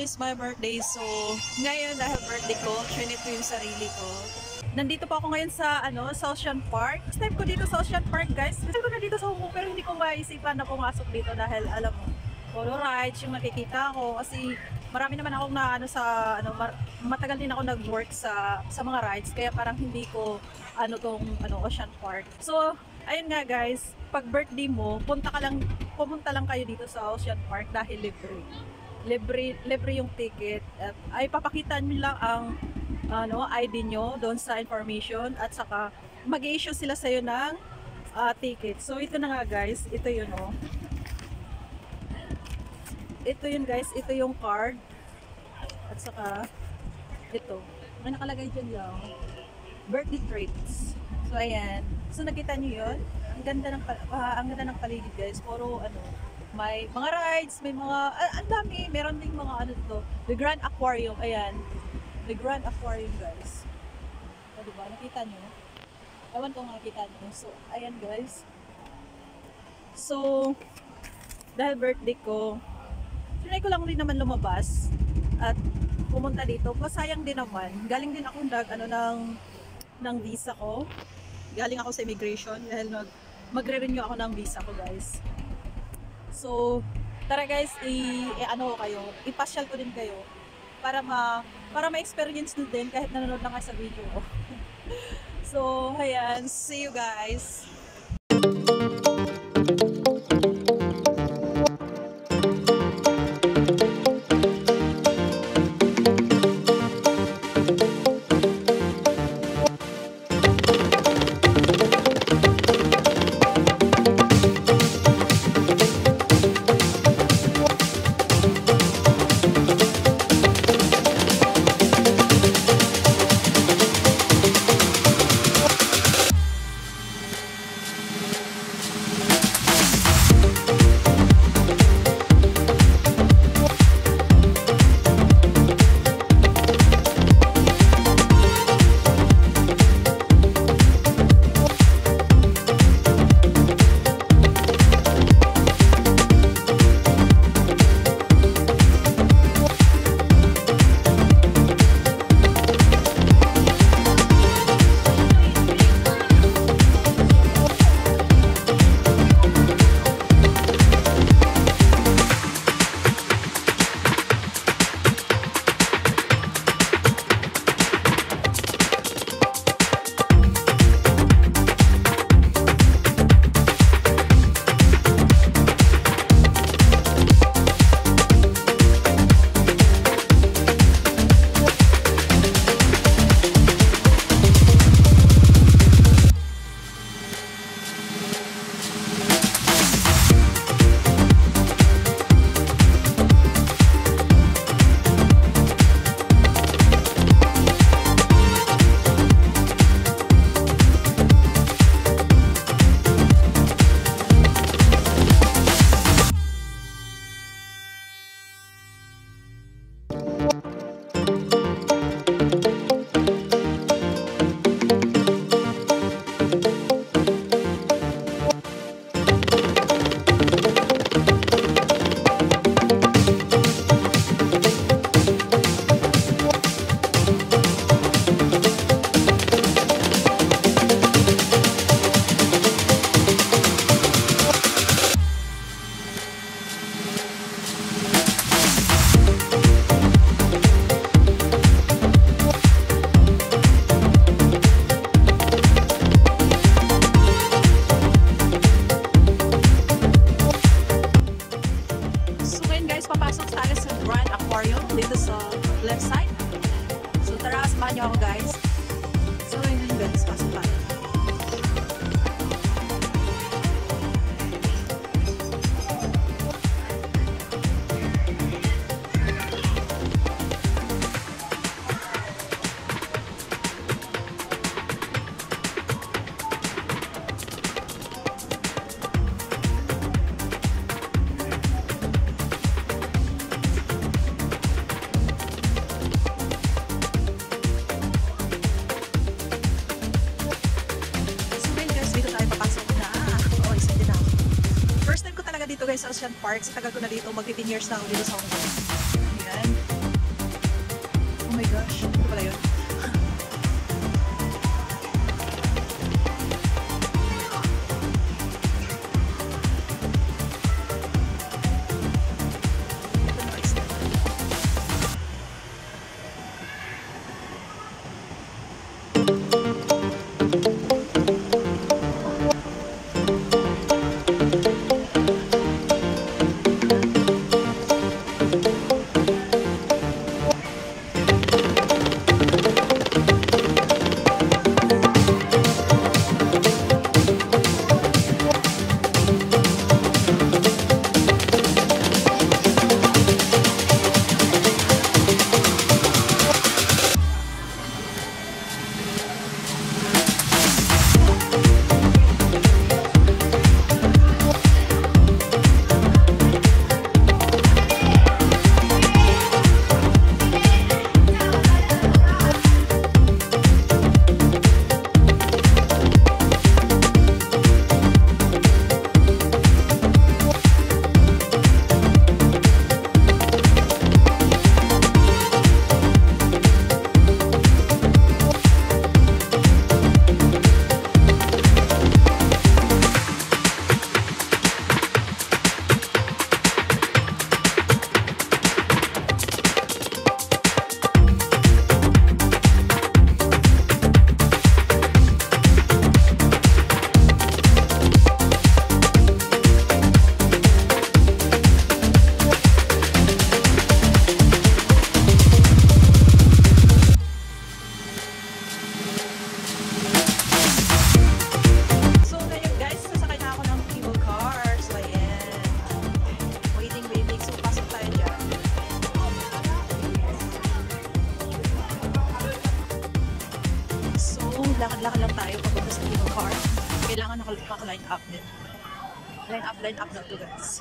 is my birthday. So, ngayon dahil birthday ko, trinit ko yung sarili ko. Nandito po ako ngayon sa sa Ocean Park. First time ko dito sa Ocean Park, guys. Gusto ko na dito sa Hong Kong pero hindi ko maisipan na pumasok dito dahil alam mo, polo rides yung nakikita ko kasi marami naman akong matagal din ako nag-work sa mga rides kaya parang hindi ko Ocean Park. So, ayun nga guys, pag birthday mo, pumunta lang kayo dito sa Ocean Park dahil libre yung ticket at ay papakita niyo lang ang ID nyo doon sa information at saka mag-i-issue sila sa iyo ng ticket. So ito na nga guys, ito yun ito yun guys, ito yung card at saka ito, may nakalagay dyan lang birthday treats. So ayan, so nakita nyo yun, ang ganda ng paligid guys, puro may mga rides, may mga ang dami, meron ding mga the Grand Aquarium. Ayan, the Grand Aquarium guys. O diba, nakita nyo? Ewan ko nakita nyo. So ayan guys, so dahil birthday ko, trinay ko lang rin naman lumabas at pumunta dito. Masayang din naman. Galing din ako ng visa ko. Galing ako sa immigration dahil magre-renew ako ng visa ko guys. So, tara guys, ipasyal ko din kayo para ma-experience nyo din kahit nanonood lang kayo sa video ko. So, ayan, see you guys. Dito sa left side. So tara, samahan nyo ako guys. So yun guys, pasok tayo. Dito guys sa Ocean Park, sa tagal ko na dito, mag-15 years na ako dito sa Hong Kong. Ayan. gosh. Ito pala yun. Lakad-lakad lang tayo papunta sa Cable Car. Kailangan naka-line up din. Line up na to guys.